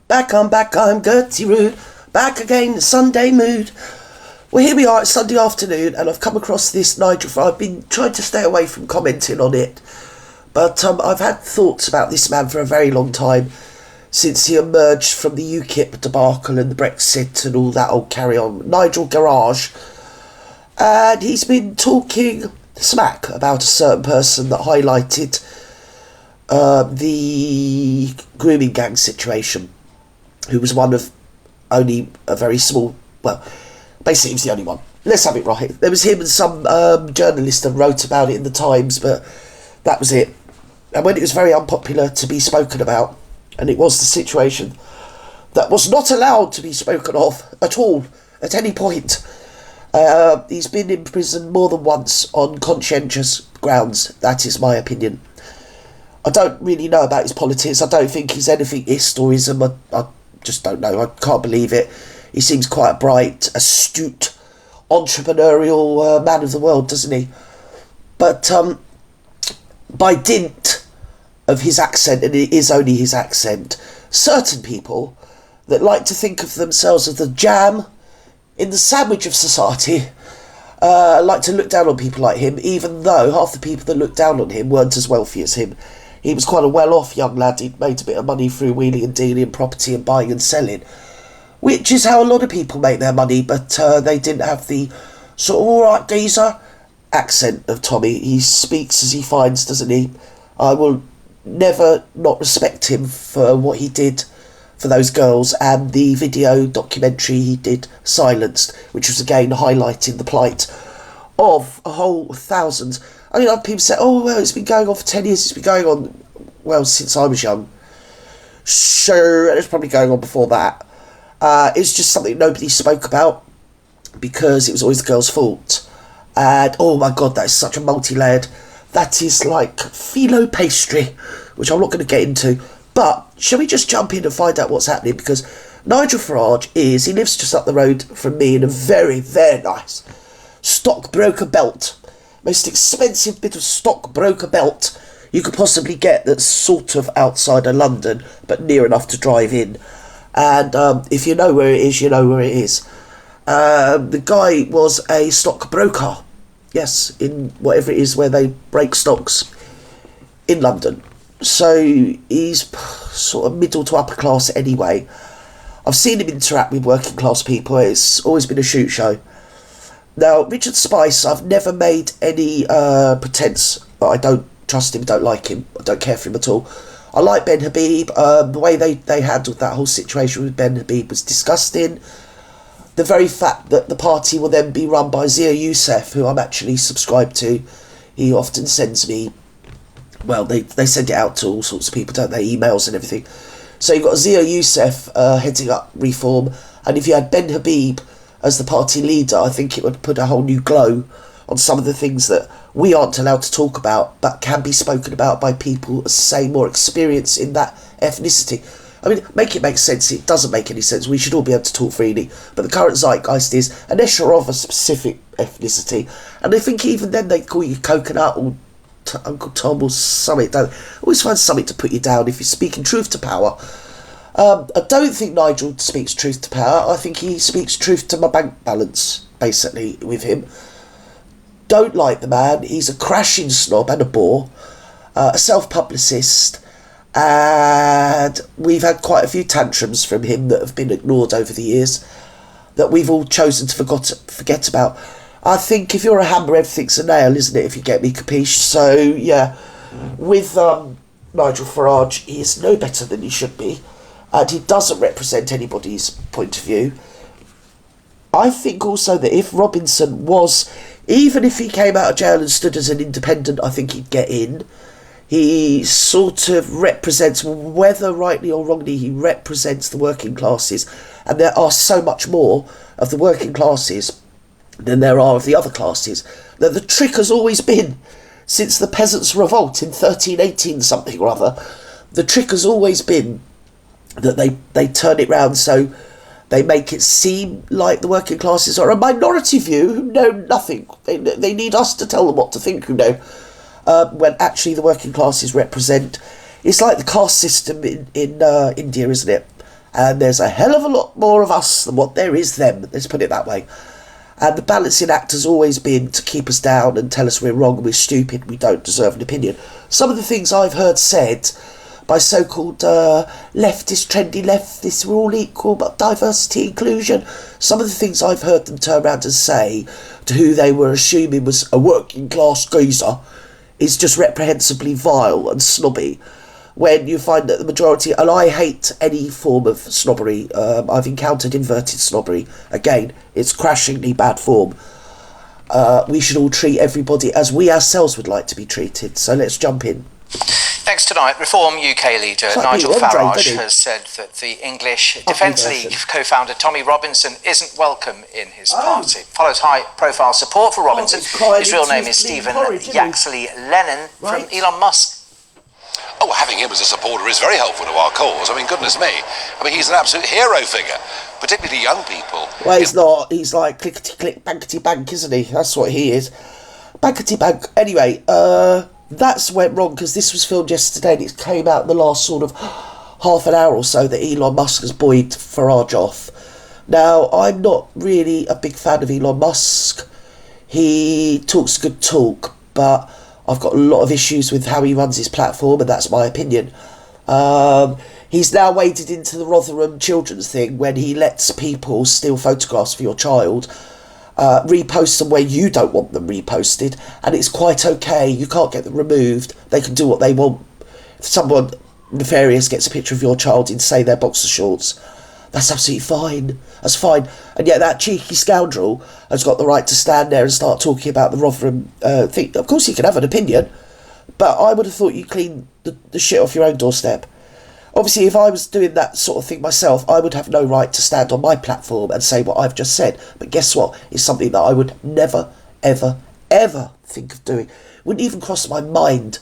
Back, I'm Gertie Rude. Back again, the Sunday mood. Well, here we are, it's Sunday afternoon, and I've come across this Nigel Farage. I've been trying to stay away from commenting on it, but I've had thoughts about this man for a very long time, since he emerged from the UKIP debacle and the Brexit and all that old carry-on. Nigel Garage. And he's been talking smack about a certain person that highlighted the grooming gang situation, who was one of only a very small, well, basically he was the only one. Let's have it right. There was him and some journalist that wrote about it in the Times, but that was it. And when it was very unpopular to be spoken about, and it was the situation that was not allowed to be spoken of at all, at any point, he's been in prison more than once on conscientious grounds. That is my opinion. I don't really know about his politics. I don't think he's anything historism. I just don't know. I can't believe it. He seems quite a bright, astute, entrepreneurial man of the world, doesn't he? But by dint of his accent, and it is only his accent, certain people that like to think of themselves as the jam in the sandwich of society like to look down on people like him, even though half the people that looked down on him weren't as wealthy as him. He was quite a well-off young lad. He'd made a bit of money through wheeling and dealing, property and buying and selling, which is how a lot of people make their money, but they didn't have the sort of alright geezer accent of Tommy. He speaks as he finds, doesn't he? I will never not respect him for what he did for those girls, and the video documentary he did, Silenced, which was again highlighting the plight of a whole thousands. I mean, people say, oh, well, it's been going on for 10 years, it's been going on, well, since I was young. Sure, it's probably going on before that. It's just something nobody spoke about, because it was always the girl's fault. And, oh my God, that is such a multi-layered, that is like phyllo pastry, which I'm not going to get into. But shall we just jump in and find out what's happening? Because Nigel Farage he lives just up the road from me in a very, very nice stockbroker belt. Most expensive bit of stockbroker belt you could possibly get, that's sort of outside of London, but near enough to drive in. And if you know where it is, you know where it is. The guy was a stockbroker, yes, in whatever it is where they break stocks in London. So he's sort of middle to upper class anyway. I've seen him interact with working class people. It's always been a shoot show. Now, Richard Spice, I've never made any pretence that I don't trust him, don't like him, I don't care for him at all. I like Ben Habib. The way they handled that whole situation with Ben Habib was disgusting. The very fact that the party will then be run by Zia Youssef, who I'm actually subscribed to, he often sends me, well, they send it out to all sorts of people, don't they, emails and everything. So you've got Zia Youssef heading up Reform, and if you had Ben Habib as the party leader, I think it would put a whole new glow on some of the things that we aren't allowed to talk about, but can be spoken about by people, say, more experience in that ethnicity. I mean, make it make sense. It doesn't make any sense. We should all be able to talk freely. But the current zeitgeist is unless you're of a specific ethnicity, and I think even then they call you coconut or Uncle Tom or something. Don't always find something to put you down if you're speaking truth to power. I don't think Nigel speaks truth to power. I think he speaks truth to my bank balance, basically, with him. Don't like the man. He's a crashing snob and a bore, a self-publicist, and we've had quite a few tantrums from him that have been ignored over the years, that we've all chosen to forget about. I think if you're a hammer, everything's a nail, isn't it, if you get me, capiche? So, yeah, with Nigel Farage, he is no better than he should be, and he doesn't represent anybody's point of view. I think also that if Robinson was, even if he came out of jail and stood as an independent, I think he'd get in. He sort of represents, whether rightly or wrongly, he represents the working classes, and there are so much more of the working classes than there are of the other classes. That the trick has always been, since the Peasants' Revolt in 1318 something or other, the trick has always been that they turn it round so they make it seem like the working classes are a minority view who know nothing. They need us to tell them what to think, when actually the working classes represent. It's like the caste system in India, isn't it? And there's a hell of a lot more of us than what there is them. Let's put it that way. And the balancing act has always been to keep us down and tell us we're wrong, we're stupid, we don't deserve an opinion. Some of the things I've heard said by so-called leftist, trendy leftists, we're all equal, but diversity, inclusion. Some of the things I've heard them turn around and say to who they were assuming was a working class geezer is just reprehensibly vile and snobby. When you find that the majority, and I hate any form of snobbery, I've encountered inverted snobbery. Again, it's crashingly bad form. We should all treat everybody as we ourselves would like to be treated. So let's jump in. Next tonight, Reform UK leader Nigel Farage has said that the English Defence League co-founder Tommy Robinson isn't welcome in his party. Follows high-profile support for Robinson. His real name is Stephen Yaxley Lennon from Elon Musk. Oh, having him as a supporter is very helpful to our cause. I mean, goodness me. I mean, he's an absolute hero figure, particularly to young people. Well, he's not. He's like clickety-click, bankety-bank, isn't he? That's what he is. Bankety-bank. Anyway, that's went wrong because this was filmed yesterday and it came out in the last sort of half an hour or so that Elon Musk has buoyed Farage off. Now, I'm not really a big fan of Elon Musk. He talks good talk, but I've got a lot of issues with how he runs his platform, and that's my opinion. He's now waded into the Rotherham children's thing when he lets people steal photographs for your child, repost them where you don't want them reposted, and it's quite okay. You can't get them removed. They can do what they want. If someone nefarious gets a picture of your child in, say, their boxer shorts, that's absolutely fine. That's fine. And yet that cheeky scoundrel has got the right to stand there and start talking about the Rotherham thing. Of course he can have an opinion, but I would have thought you clean the shit off your own doorstep. Obviously, if I was doing that sort of thing myself, I would have no right to stand on my platform and say what I've just said. But guess what? It's something that I would never, ever, ever think of doing. Wouldn't even cross my mind.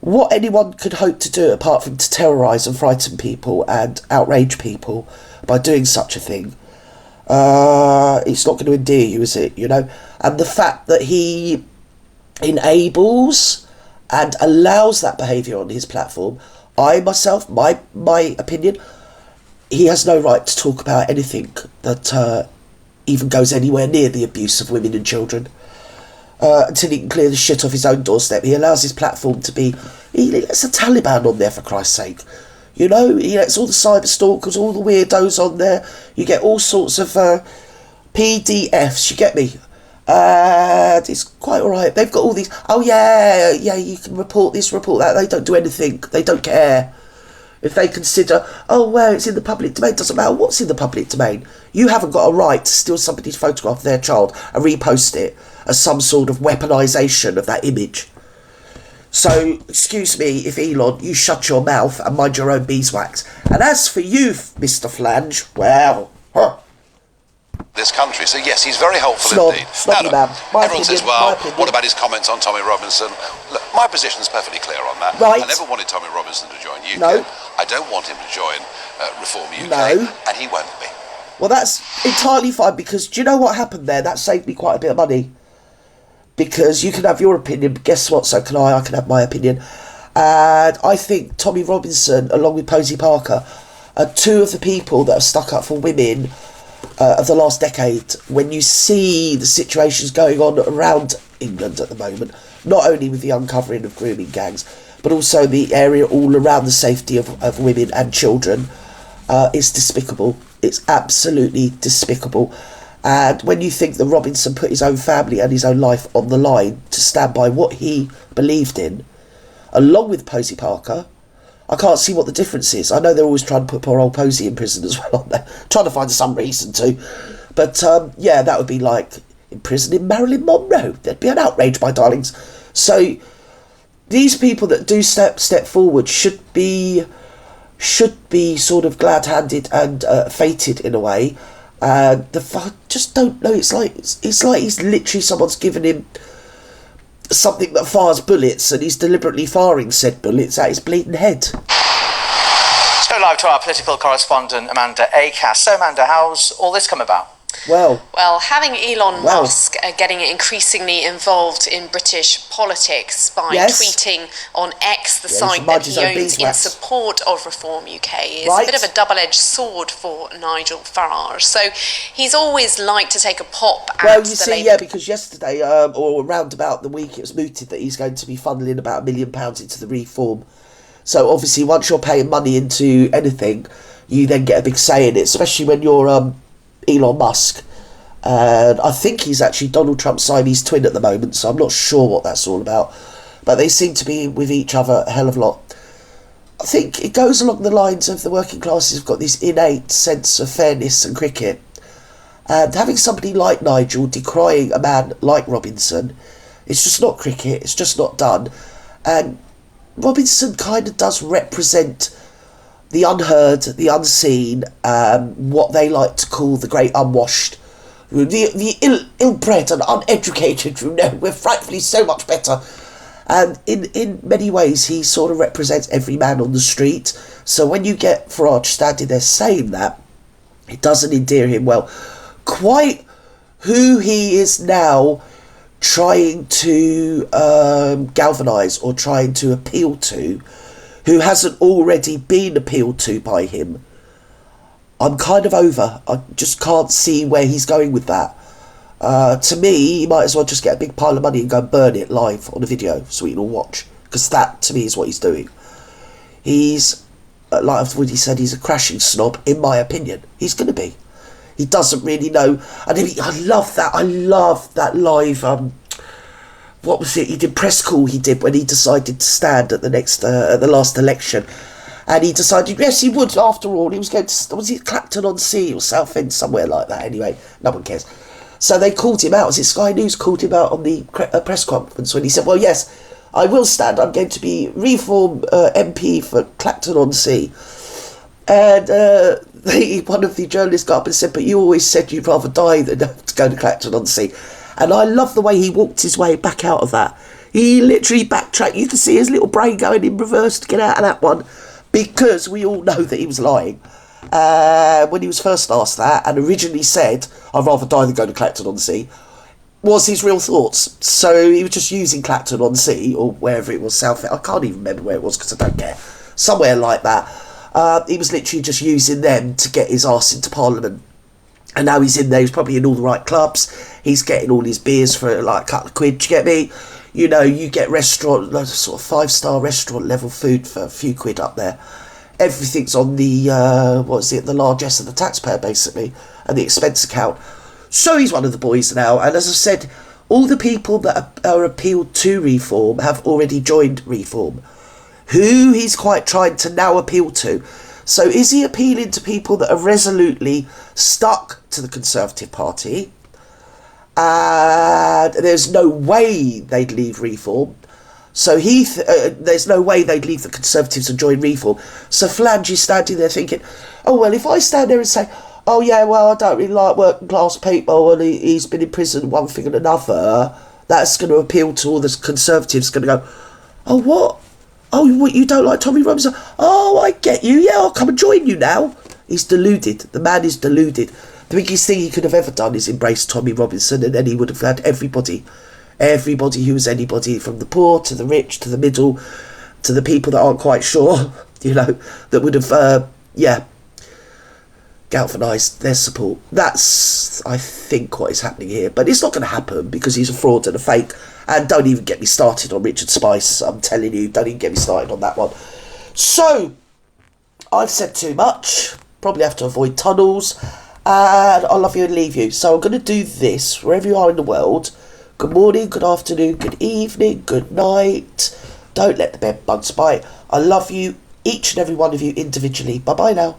What anyone could hope to do apart from to terrorise and frighten people and outrage people by doing such a thing, it's not going to endear you, is it? You know? And the fact that he enables and allows that behaviour on his platform, I myself, my opinion, he has no right to talk about anything that even goes anywhere near the abuse of women and children. Until he can clear the shit off his own doorstep. He allows his platform to be... He lets the Taliban on there, for Christ's sake. You know, he lets all the cyber stalkers, all the weirdos on there. You get all sorts of PDFs, you get me? It's quite alright. They've got all these... Oh, yeah, you can report this, report that. They don't do anything. They don't care. If they consider, oh, well, it's in the public domain, it doesn't matter what's in the public domain. You haven't got a right to steal somebody's photograph of their child and repost it as some sort of weaponisation of that image. So, excuse me if Elon, you shut your mouth and mind your own beeswax. And as for you, Mr. Flange, well... This country, so yes, he's very helpful indeed. Now, everyone says, well, what about his comments on Tommy Robinson? Look, my position is perfectly clear on that. Right. I never wanted Tommy Robinson to join UKIP. No. I don't want him to join Reform UK. No. And he won't be. Well, that's entirely fine, because do you know what happened there? That saved me quite a bit of money. Because you can have your opinion, but guess what? So can I can have my opinion. And I think Tommy Robinson, along with Posey Parker, are two of the people that have stuck up for women of the last decade. When you see the situations going on around England at the moment, not only with the uncovering of grooming gangs, but also the area all around the safety of women and children, it's despicable. It's absolutely despicable. And when you think that Robinson put his own family and his own life on the line to stand by what he believed in, along with Posey Parker, I can't see what the difference is. I know they're always trying to put poor old Posey in prison as well, aren't they? Trying to find some reason to. But, yeah, that would be like imprisoning Marilyn Monroe. There'd be an outrage, my darlings. So, these people that do step forward should be sort of glad-handed and fated in a way. I just don't know. It's like he's literally, someone's given him something that fires bullets and he's deliberately firing said bullets at his bleeding head. So live to our political correspondent Amanda Acast. So Amanda, how's all this come about? Well, having Elon Musk getting increasingly involved in British politics by tweeting on X, the site that he owns, in support of Reform UK is a bit of a double-edged sword for Nigel Farage. So he's always liked to take a pop at Well, you see, because yesterday, or around about the week, it was mooted that he's going to be funneling about £1 million into the Reform. So obviously, once you're paying money into anything, you then get a big say in it, especially when you're Elon Musk. And I think he's actually Donald Trump's Siamese twin at the moment, so I'm not sure what that's all about. But they seem to be with each other a hell of a lot. I think it goes along the lines of the working classes have got this innate sense of fairness and cricket. And having somebody like Nigel decrying a man like Robinson, it's just not cricket, it's just not done. And Robinson kind of does represent the unheard, the unseen, what they like to call the great unwashed, the ill-bred and uneducated, we're frightfully so much better. And in many ways, he sort of represents every man on the street. So when you get Farage standing there saying that, it doesn't endear him well. Quite who he is now trying to galvanise or trying to appeal to, who hasn't already been appealed to by him, I'm kind of over. I just can't see where he's going with that. To me, he might as well just get a big pile of money and go and burn it live on a video so we can all watch. Because that, to me, is what he's doing. He's, like what he said, he's a crashing snob, in my opinion. He's going to be. He doesn't really know. And I love that. I love that live, what was it? He did press call he did when he decided to stand at the last election. And he decided, yes, he would, after all. He was going to, was it Clacton-on-Sea or Southend, somewhere like that? Anyway, no one cares. So they called him out. Was it Sky News called him out on the press conference when he said, well, yes, I will stand. I'm going to be Reform MP for Clacton-on-Sea. And one of the journalists got up and said, but you always said you'd rather die than have to go to Clacton-on-Sea. And I love the way he walked his way back out of that. He literally backtracked. You can see his little brain going in reverse to get out of that one, because we all know that he was lying. When he was first asked that and originally said, I'd rather die than go to Clacton-on-Sea, was his real thoughts. So he was just using Clacton-on-Sea, or wherever it was, South, I can't even remember where it was because I don't care, somewhere like that. He was literally just using them to get his arse into Parliament. And now he's in there, he's probably in all the right clubs, he's getting all his beers for like a couple of quid, do you get me? You know, you get restaurant, sort of 5-star restaurant level food for a few quid up there. Everything's on the, the largesse of the taxpayer, basically, and the expense account. So he's one of the boys now, and as I said, all the people that are appealed to Reform have already joined Reform. Who he's quite trying to now appeal to. So is he appealing to people that are resolutely stuck to the Conservative Party? And there's no way they'd leave Reform. So there's no way they'd leave the Conservatives and join Reform. So Farage is standing there thinking, oh, well, if I stand there and say, oh, yeah, well, I don't really like working class people and he's been in prison, one thing and another, that's going to appeal to all the Conservatives, going to go, oh, what? Oh, what, you don't like Tommy Robinson? Oh, I get you. Yeah, I'll come and join you now. He's deluded. The man is deluded. The biggest thing he could have ever done is embrace Tommy Robinson, and then he would have had everybody who was anybody, from the poor to the rich to the middle to the people that aren't quite sure, that would have, galvanised their support. That's, I think, what is happening here. But it's not going to happen because he's a fraud and a fake. And don't even get me started on Richard Spice. I'm telling you, don't even get me started on that one. So, I've said too much. Probably have to avoid tunnels. And I love you and leave you. So I'm going to do this, wherever you are in the world. Good morning, good afternoon, good evening, good night. Don't let the bed bugs bite. I love you, each and every one of you individually. Bye-bye now.